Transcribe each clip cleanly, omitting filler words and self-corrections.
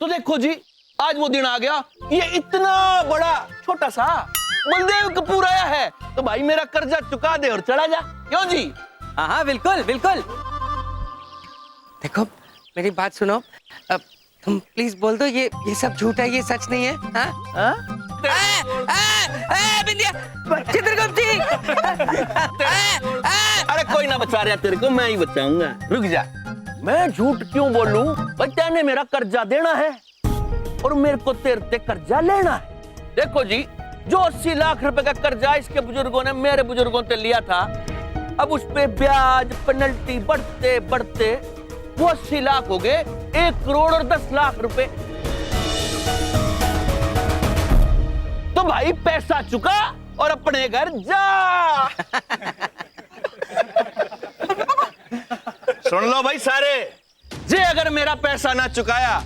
तो देखो जी, आज वो दिन आ गया, ये इतना बड़ा छोटा सा बलदेव कपूर आया है, तो भाई मेरा कर्जा चुका दे और चला जा। क्यों जी? हाँ हाँ बिल्कुल बिल्कुल। देखो मेरी बात सुनो, अब तुम प्लीज बोल दो ये सब झूठ है, ये सच नहीं है। हाँ? बिंदिया चित्रगुप्ती। अरे कोई ना बचा रहा तेरे को, मैं ही बचाऊंगा, रुक जा। मैं झूठ क्यों बोलूं? बच्चा ने मेरा कर्जा देना है और मेरे को तेरे से कर्जा लेना है। देखो जी, जो 80 लाख रुपए का कर्जा इसके बुजुर्गों ने मेरे बुजुर्गों से लिया था, अब उस पे ब्याज पेनल्टी बढ़ते बढ़ते वो 80 लाख हो गए 1 करोड़ और 10 लाख रुपए। तो भाई पैसा चुका और अपने घर जा। सुन लो भाई सारे, जे अगर मेरा पैसा ना चुकाया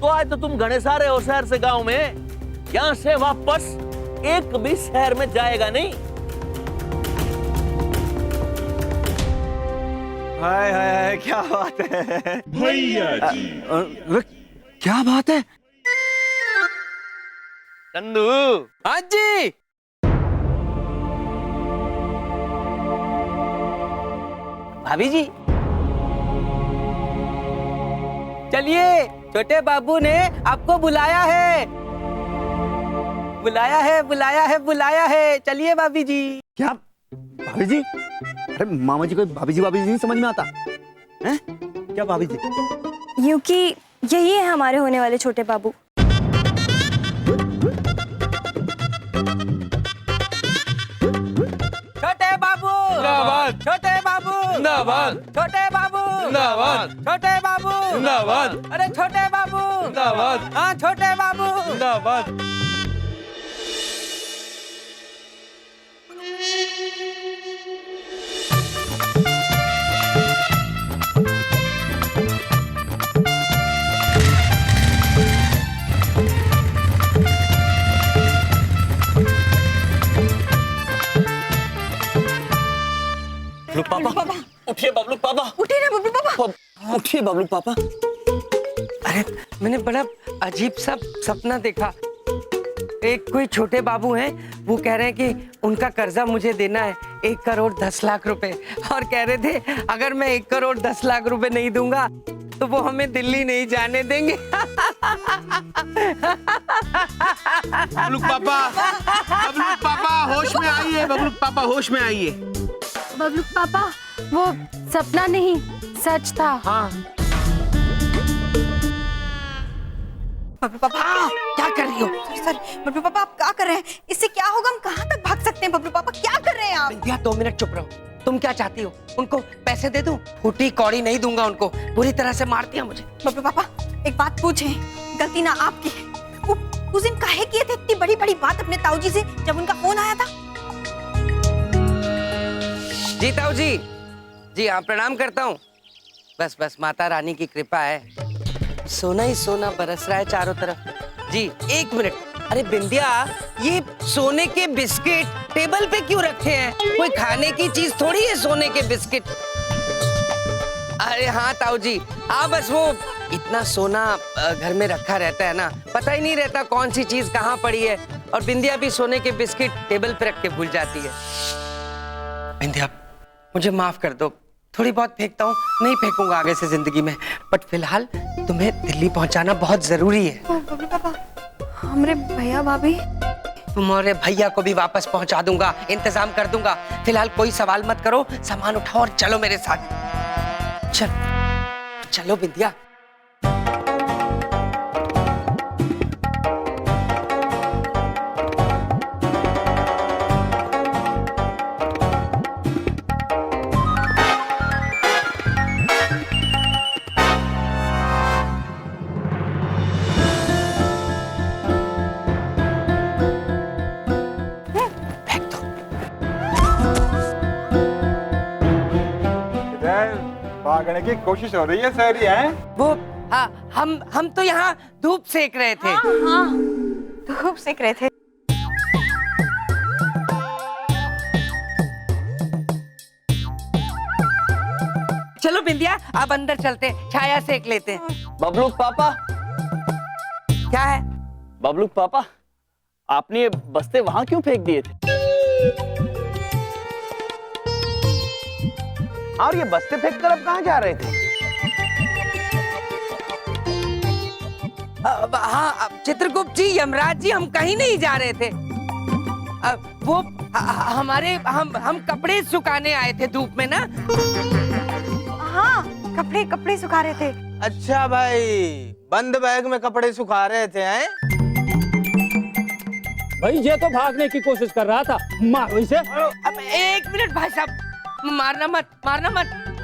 तो आज तो तुम घने सारे हो शहर से गांव में, यहां से वापस एक भी शहर में जाएगा नहीं। हाय हाय, क्या बात है भैया जी। क्या बात है चंदू? हाँ जी। भाभी जी चलिए, छोटे बाबू ने आपको बुलाया है, बुलाया है, बुलाया है, बुलाया है। चलिए भाभी जी। क्या भाभी जी? अरे मामा जी को भाभी जी नहीं समझ में आता हैं? क्या भाभी जी? क्योंकि यही है हमारे होने वाले छोटे बाबू। छोटे बाबू जिंदाबाद। छोटे बाबू जिंदाबाद। छोटे बाबू जिंदाबाद। छोटे बाबू जिंदाबाद। अरे छोटे बाबू जिंदाबाद। हाँ छोटे बाबू। जिंदाबाद। बबलू पापा, उठिए बबलू पापा, उठे ना बबलू पापा। उठिए बबलू पापा। अरे मैंने बड़ा अजीब सा सपना देखा। एक कोई छोटे बाबू हैं, वो कह रहे हैं कि उनका कर्जा मुझे देना है 1 करोड़ 10 लाख रुपए, और कह रहे थे अगर मैं 1 करोड़ 10 लाख रुपए नहीं दूंगा तो वो हमें दिल्ली नहीं जाने देंगे। बबलू पापा होश में आइए, बबलू पापा होश में आइए। बबलू पापा, वो सपना नहीं सच था। हाँ। बबलू पापा क्या कर रही हो? सर, बबलू पापा आप क्या कर रहे हैं? इससे क्या होगा? हम कहाँ तक भाग सकते हैं? बबलू पापा क्या कर रहे हैं आप? भैया 2 मिनट चुप रहो। तुम क्या चाहती हो? उनको पैसे दे दूं? फूटी कौड़ी नहीं दूंगा उनको, बुरी तरह से मार दिया मुझे। बबलू पापा एक बात पूछें, गलती ना आपकी है, वो उस दिन काहे किए थे इतनी बड़ी बड़ी बात अपने ताऊजी से जब उनका फोन आया था? जी ताऊ जी हाँ प्रणाम करता हूँ। बस बस माता रानी की कृपा है, सोना ही सोना बरस रहा है चारों तरफ। जी 1 मिनट। अरे बिंदिया, ये सोने के बिस्किट टेबल पे क्यों रखे हैं? कोई खाने की चीज थोड़ी है सोने के बिस्किट। अरे हाँ ताऊ जी, बस वो इतना सोना घर में रखा रहता है ना, पता ही नहीं रहता कौन सी चीज कहाँ पड़ी है, और बिंदिया भी सोने के बिस्किट टेबल पे रख के भूल जाती है। बिंदिया मुझे माफ कर दो, थोड़ी बहुत फेंकता हूँ, नहीं फेंकूंगा आगे से जिंदगी में, बट फिलहाल तुम्हें दिल्ली पहुंचाना बहुत जरूरी है। बबलू पापा, हमरे भैया भाभी? तुम्हारे भैया को भी वापस पहुंचा दूंगा, इंतजाम कर दूंगा। फिलहाल कोई सवाल मत करो, सामान उठाओ और चलो मेरे साथ। चलो बिंदिया। भागने की कोशिश हो रही है सर, है वो हाँ, हम तो यहाँ धूप सेक रहे थे। हाँ, धूप सेक रहे थे। चलो बिंदिया अब अंदर चलते, छाया सेक लेते हैं। बबलू पापा, क्या है? बबलू पापा, आपने ये बस्ते वहां क्यों फेंक दिए थे? और ये बस्ते फेंक कर अब कहाँ जा रहे थे? हाँ चित्रगुप्त जी, यमराज जी, हम कहीं नहीं जा रहे थे। वो हमारे हम कपड़े सुखाने आए थे धूप में ना। हाँ, कपड़े सुखा रहे थे। अच्छा भाई, बंद बैग में कपड़े सुखा रहे थे हैं? भाई ये तो भागने की कोशिश कर रहा था, मारो इसे। अब 1 मिनट भाई साहब, मारना मत।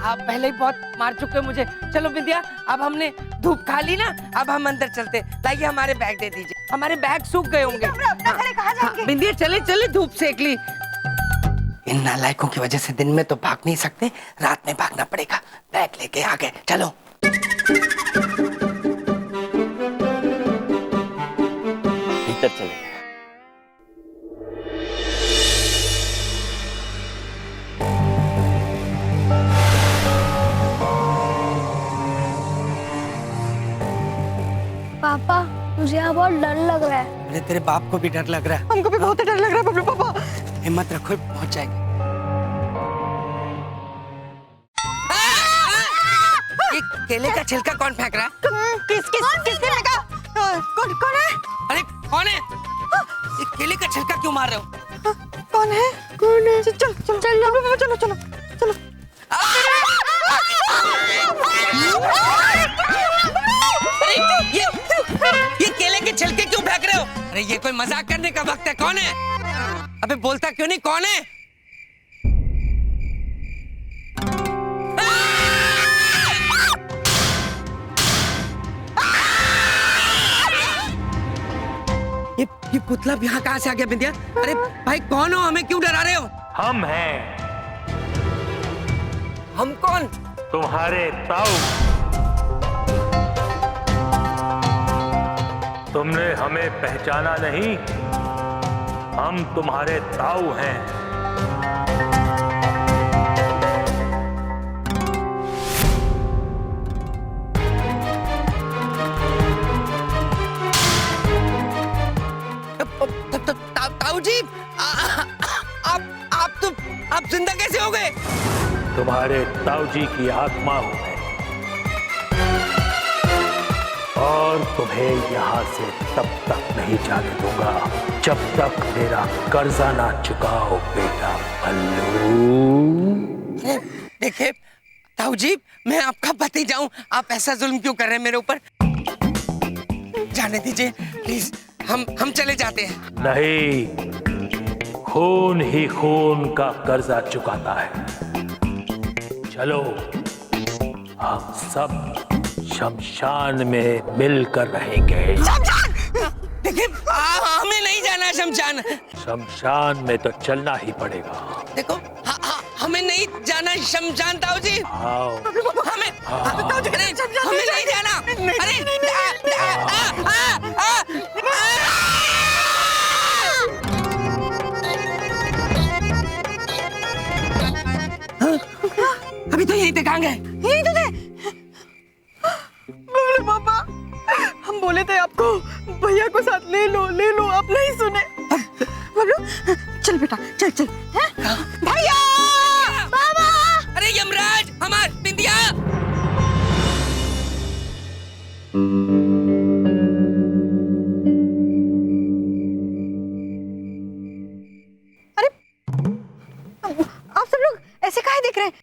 आप पहले ही बहुत मार चुके हो मुझे। चलो बिंदिया, अब हमने धूप खा ली ना, अब हम अंदर चलते। लाइए हमारे बैग दे दीजिए, हमारे बैग सूख गए होंगे। हाँ, बिंदिया चले धूप सेक ली। इन नालायकों की वजह से दिन में तो भाग नहीं सकते, रात में भागना पड़ेगा। बैग लेके आ गए, चलो। भीतर चले गए। पापा मुझे यहाँ बहुत डर लग रहा है। अरे तेरे बाप को भी डर लग रहा है। हमको भी बहुत डर लग रहा है बबलू पापा। हिम्मत रखो, पहुंच जाएंगे। ये केले का छिलका कौन फेंक रहा है? किसने फेंका? कौन है? अरे कौन है? ये केले का छिलका क्यों मार रहे हो? कौन है? चलो। ये केले के छिलके क्यों फेंक रहे हो? अरे ये कोई मजाक करने का वक्त है। कौन है? अबे बोलता क्यों नहीं? कौन है? ये पुतला यहाँ कहाँ से आ गया बिंदिया? अरे भाई कौन हो? हमें क्यों डरा रहे हो? हम हैं हम कौन? तुम्हारे ताऊ। तुमने हमें पहचाना नहीं? हम तुम्हारे ताऊ हैं। ताऊ जी, आप जिंदा कैसे हो गए? तुम्हारे ताऊ जी की आत्मा हूं मैं, और तुम्हें यहाँ से तब तक नहीं जाने दूंगा जब तक मेरा कर्जा ना चुकाओ बेटा भल्लू। देखिए ताऊ जी, मैं आपका पति जाऊं, आप ऐसा जुल्म क्यों कर रहे हैं मेरे ऊपर? जाने दीजिए प्लीज, हम चले जाते हैं। नहीं, खून ही खून का कर्जा चुकाता है। चलो, हम सब शमशान में मिलकर रहेंगे। देखिए हमें नहीं जाना शमशान। शमशान में तो चलना ही पड़ेगा। देखो हमें नहीं जाना शमशान ताऊ जी। आओ। हमें नहीं जाना। अभी तो यहीं पे कहाँ गए? यही तो थे। बबलू पापा, हम बोले थे आपको भैया को साथ ले लो, आप नहीं सुने। बबलू चल बेटा, चल हैं? भैया, बाबा, अरे यमराज, हमार बिंदिया। अरे आप सब लोग ऐसे काहे देख रहे हैं?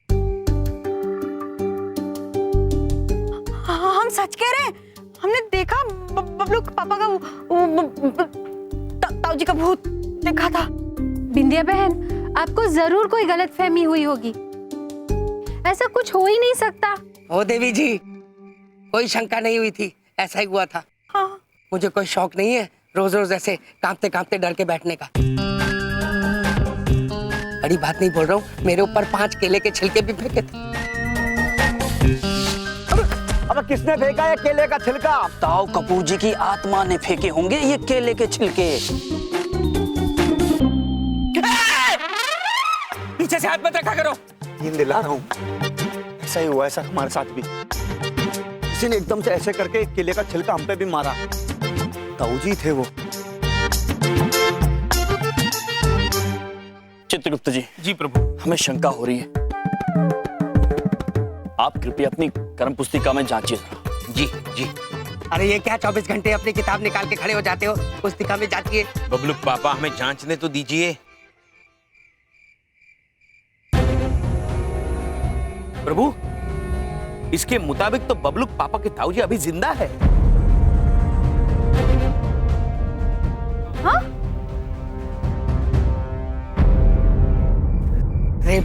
हम सच कह रहे हैं, हमने देखा बबलू पापा का ताऊ जी का भूत देखा था। बिंदिया बहन, आपको जरूर कोई गलतफहमी हुई होगी। ऐसा कुछ हो ही नहीं सकता। ओ देवी जी, कोई शंका नहीं हुई थी, ऐसा ही हुआ था। हाँ। मुझे कोई शौक नहीं है रोज रोज ऐसे कांपते कांपते डर के बैठने का। बड़ी बात नहीं बोल रहा हूँ, मेरे ऊपर 5 केले के छिलके भी फेंके थे। अब किसने फेंका है केले का छिलका? ताऊ कपूर जी की आत्मा ने फेंके होंगे ये केले के छिलके। पीछे से हाथ मत रखा करो। नींद दिला रहा हूँ, ऐसा ही हुआ है सर हमारे साथ भी। किसी ने एकदम से ऐसे करके केले का छिलका हम पे भी मारा। ताऊजी थे वो। चित्रगुप्त जी, जी प्रभु। हमें शंका हो रही है, आप कृपया अपनी कर्म पुस्तिका में जांचिए जरा। जी जी। अरे ये क्या 24 घंटे अपनी किताब निकाल के खड़े हो जाते हो? पुस्तिका में जातिए। बबलूक पापा हमें जांचने तो दीजिए। प्रभु, इसके मुताबिक तो बबलूक पापा के ताऊजी अभी जिंदा है। हाँ? अरे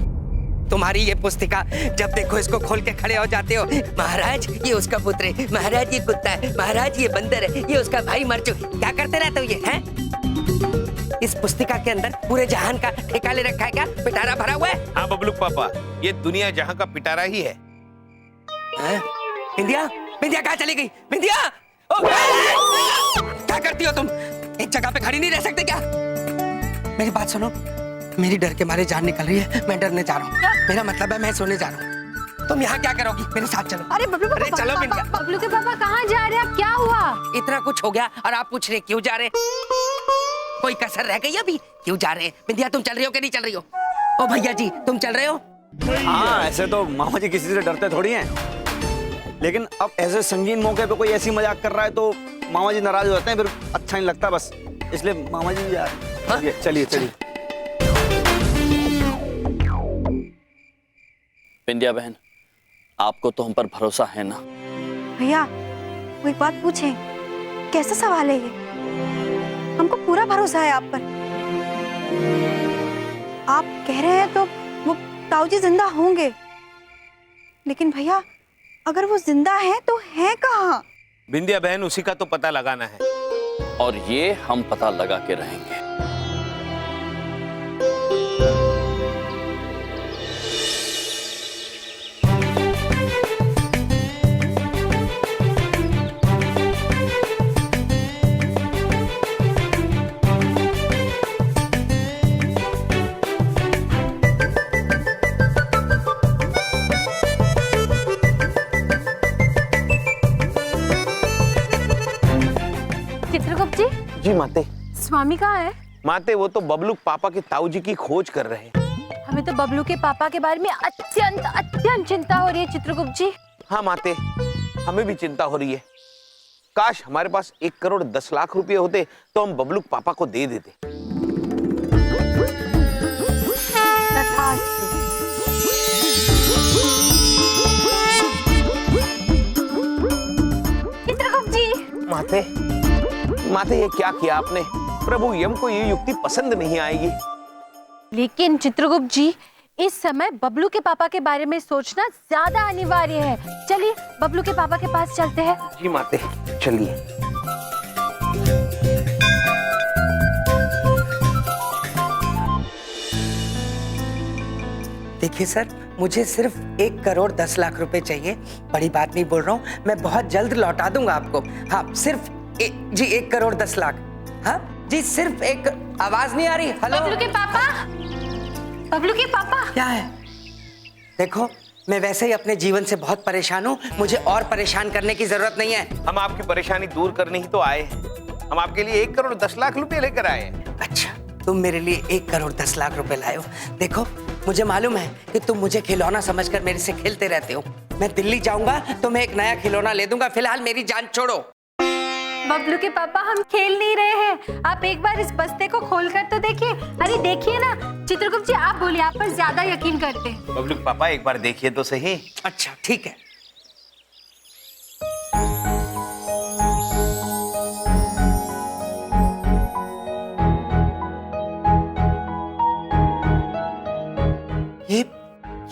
तुम्हारी ये पुस्तिका, जब देखो इसको खोल के खड़े हो जाते हो। महाराज ये उसका पुत्र है, महाराज ये कुत्ता है, महाराज ये बंदर है, ये उसका भाई मर चुका। क्या करते रहते हो ये हैं? इस पुस्तिका के अंदर पूरे जहान का ठेका ले रखा है क्या? पिटारा भरा हुआ है? हाँ बबलूक पापा, ये दुनिया जहां का पिटारा ही है। बिंदिया, बिंदिया कहाँ चली गई? बिंदिया, क्या करती हो तुम? एक जगह पे खड़ी नहीं रह सकते क्या? मेरी बात सुनो, मेरी डर के मारे जान निकल रही है, मैं डरने जा रहा हूँ। मेरा मतलब है मैं सोने जा रहा हूँ। तुम यहाँ क्या करोगी? मेरे साथ चलो। अरे बबलू अरे चलो बिंदिया। बबलू के पापा कहाँ जा रहे हैं? क्या हुआ? इतना कुछ हो गया और आप पूछ रहे क्यों जा रहे? कोई कसर रह गई अभी? क्यों जा रहे? बिंदिया तुम चल रही हो कि नहीं चल रही हो? ओ भैया जी तुम चल रहे हो? हाँ, ऐसे तो मामा जी किसी से डरते थोड़ी हैं, लेकिन अब ऐसे संगीन मौके पे कोई ऐसी मजाक कर रहा है तो मामा जी नाराज हो जाते हैं, फिर अच्छा नहीं लगता, बस इसलिए मामा जी यार चलिए चलिए। बिंदिया बहन, आपको तो हम पर भरोसा है ना? भैया वो एक बात पूछें, कैसा सवाल है ये? हमको पूरा भरोसा है आप पर। आप कह रहे हैं तो वो ताऊजी जिंदा होंगे, लेकिन भैया अगर वो जिंदा हैं तो हैं कहाँ? बिंदिया बहन, उसी का तो पता लगाना है। और ये हम पता लगा के रहेंगे। चित्रगुप्त जी, जी माते। स्वामी कहाँ है? माते वो तो बबलूक पापा के ताऊजी की खोज कर रहे हैं। हमें तो बबलू के पापा के बारे में अत्यंत अत्यंत चिंता हो रही है चित्रगुप्त जी। हाँ माते, हमें भी चिंता हो रही है। काश हमारे पास 1 करोड़ 10 लाख रुपए होते तो हम बबलूक पापा को दे देते। चित्रगुप्त जी, माते, माते ये क्या किया आपने? प्रभु यम को ये युक्ति पसंद नहीं आएगी। लेकिन चित्रगुप्त जी, इस समय बबलू के पापा के बारे में सोचना ज्यादा अनिवार्य है। चलिए बबलू के पापा के पास चलते हैं। जी माते, चलिए। देखिए सर, मुझे सिर्फ 1 करोड़ 10 लाख रुपए चाहिए। बड़ी बात नहीं बोल रहा हूँ, मैं बहुत जल्द लौटा दूंगा आपको। हाँ सिर्फ जी 1 करोड़ 10 लाख। हाँ जी, सिर्फ एक। आवाज नहीं आ रही? हेलो बबलू के पापा, बबलू के पापा। क्या है? देखो मैं वैसे ही अपने जीवन से बहुत परेशान हूँ, मुझे और परेशान करने की जरूरत नहीं है। हम आपकी परेशानी दूर करने ही तो आए हैं। हम आपके लिए 1 करोड़ 10 लाख रुपए लेकर आए हैं। अच्छा, तुम मेरे लिए 1 करोड़ 10 लाख रुपए लाए हो। देखो मुझे मालूम है कि तुम मुझे खिलौना समझकर मेरे से खेलते रहते हो। मैं दिल्ली जाऊंगा तो मैं एक नया खिलौना ले दूंगा। फिलहाल मेरी जान छोड़ो। बबलू के पापा, हम खेल नहीं रहे हैं। आप एक बार इस बस्ते को खोलकर तो देखिए। अरे देखिए ना चित्रगुप्त जी, आप बोलिए, आप पर ज्यादा यकीन करते हैं। बबलूक पापा एक बार देखिए तो सही। अच्छा ठीक है।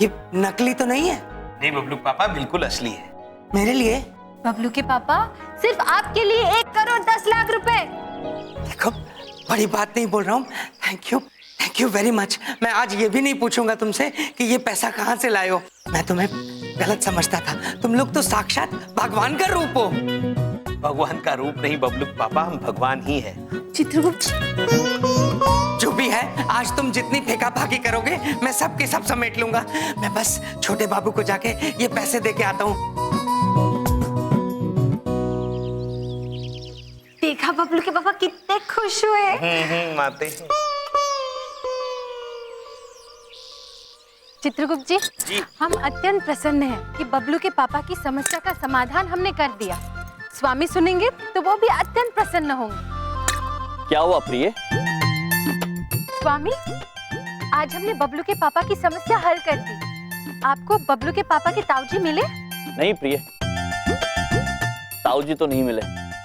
ये नकली तो नहीं है? नहीं बबलूक पापा, बिल्कुल असली है। मेरे लिए? बबलू के पापा, सिर्फ आपके लिए 1 करोड़ 10 लाख रुपए। देखो बड़ी बात नहीं बोल रहा हूँ। Thank you very much. मैं आज ये भी नहीं पूछूंगा तुमसे कि ये पैसा कहाँ से लाए हो। मैं तुम्हें गलत समझता था। तुम लोग तो साक्षात भगवान का रूप हो। भगवान का रूप नहीं बबलूक पापा, हम भगवान ही हैं। चित्रगुप्त, जो भी है, आज तुम जितनी फेंका भागी करोगे मैं सब के सब समेट लूंगा। मैं बस छोटे बाबू को जाके ये पैसे दे के आता हूँ। देखा देखा बबलू के पापा कितने खुश हुए। माते चित्रगुप्त जी, हम अत्यंत प्रसन्न हैं कि बबलू के पापा की समस्या का समाधान हमने कर दिया। स्वामी सुनेंगे तो वो भी अत्यंत प्रसन्न होंगे। क्या हुआ प्रिय? स्वामी, आज हमने बबलू के पापा की समस्या हल कर दी। आपको बबलू के पापा के ताऊजी मिले? नहीं प्रिय, ताऊजी तो नहीं मिले,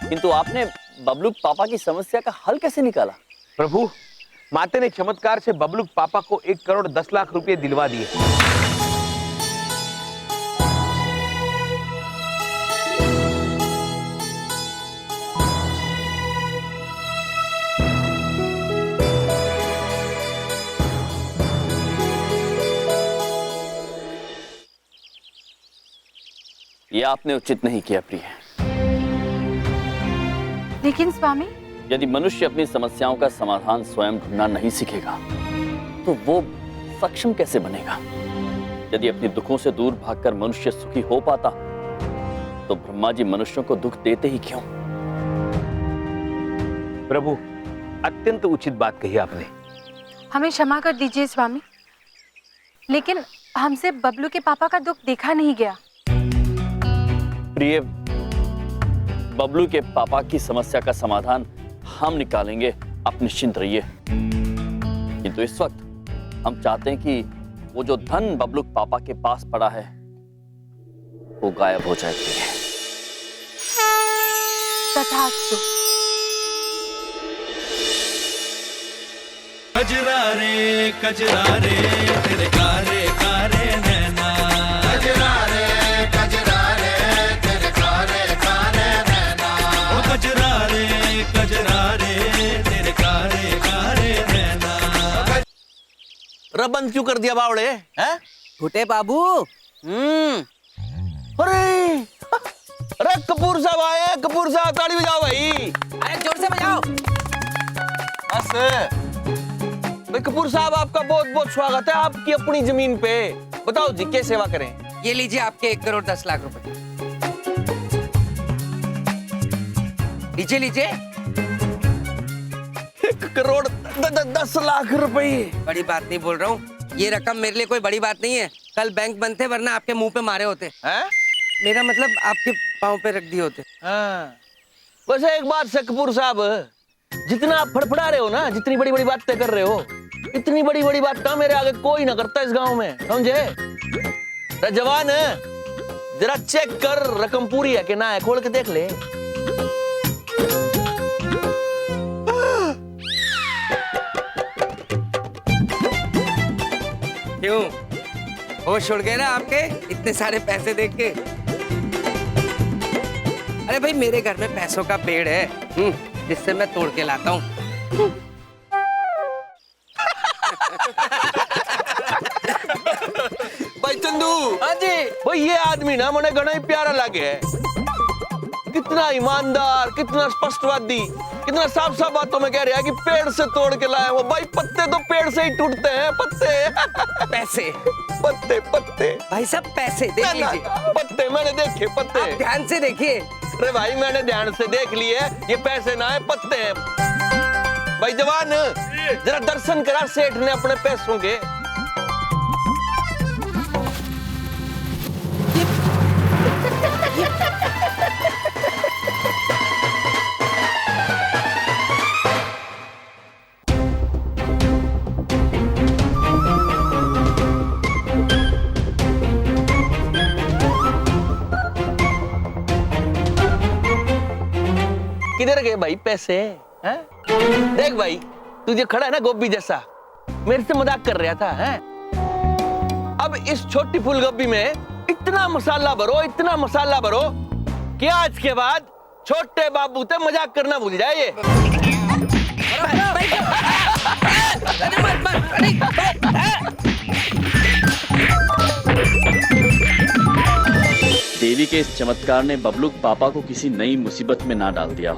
किंतु आपने बबलू पापा की समस्या का हल कैसे निकाला? प्रभु, माते ने चमत्कार से बबलू पापा को 1 करोड़ 10 लाख रुपए दिलवा दिए। यह आपने उचित नहीं किया प्रिय। लेकिन स्वामी, यदि मनुष्य अपनी समस्याओं का समाधान स्वयं ढूंढना नहीं सीखेगा तो वो सक्षम कैसे बनेगा? यदि अपने दुखों से दूर भागकर मनुष्य सुखी हो पाता तो ब्रह्मा जी मनुष्यों को दुख देते ही क्यों? प्रभु, अत्यंत उचित बात कही आपने। हमें क्षमा कर दीजिए स्वामी, लेकिन हमसे बबलू के पापा का दुख देखा नहीं गया। प्रिय, बबलू के पापा की समस्या का समाधान हम निकालेंगे, आप निश्चिंत रहिए। किंतु इस वक्त हम चाहते हैं कि वो जो धन बबलू पापा के पास पड़ा है वो गायब हो जाए। तथास्तु। कजरा रे तेरे कारे कारे नैना, कजरा रे तेरे कारे कारे नैना, ओ कजरा रे तेरे कारे कारे नैना। बंद क्यों कर दिया बावड़े? हैं? छोटे बाबू। अरे अरे कपूर साहब आए, कपूर साहब ताली बजाओ भाई। अरे जोर से बजाओ। बस भाई, कपूर साहब आपका बहुत बहुत स्वागत है आपकी अपनी जमीन पे। बताओ जी, क्या सेवा करें? ये लीजिए आपके 1 करोड़ 10 लाख रुपए। लीजिए लीजिए। 1 करोड़ 10 लाख रुपए। बड़ी बात नहीं बोल रहा हूँ, ये रकम मेरे लिए कोई बड़ी बात नहीं है। कल बैंक बंद थे, वरना आपके मुंह पे मारे होते। हैं? मेरा मतलब आपके पाँव पे रख दिए होते। हाँ। वैसे एक बात से कपूर साहब, जितना आप फड़फड़ा रहे हो ना, जितनी बड़ी बड़ी बातें कर रहे हो, इतनी बड़ी बड़ी बात का मेरे आगे कोई ना करता इस गांव में, समझे? जवान, जरा चेक कर रकम पूरी है कि ना है, खोल के देख ले। क्यों, होश उड़ गए ना आपके इतने सारे पैसे देख के? अरे भाई, मेरे घर में पैसों का पेड़ है, जिससे मैं तोड़ के लाता हूँ। भाई चंदू। हाँ जी। भाई ये आदमी ना मुझे घना ही प्यारा लगे है। कितना ईमानदार, कितना स्पष्टवादी, कितना साफ साफ बातों में कह रहा है कि पेड़ से तोड़ के लाया वो। भाई पत्ते तो पेड़ से ही टूटते हैं, पत्ते। पैसे, पत्ते पत्ते भाई सब पैसे देख लीजिए। पत्ते मैंने देखे, पत्ते। आप ध्यान से देखिए। अरे भाई, मैंने ध्यान से देख लिए, ये पैसे ना है, पत्ते हैं। भाई जवान, जरा दर्शन करा सेठ ने अपने पैसों के। किधर गए भाई पैसे? हैं? देख भाई, तुझे खड़ा है ना गोभी जैसा, मेरे से मजाक कर रहा था। हैं? अब इस छोटी फूल गोभी में इतना मसाला भरो, इतना मसाला भरो कि आज के बाद छोटे बाबू से मजाक करना भूल जाए ये। देवी के इस चमत्कार ने बबलू पापा को किसी नई मुसीबत में ना डाल दिया।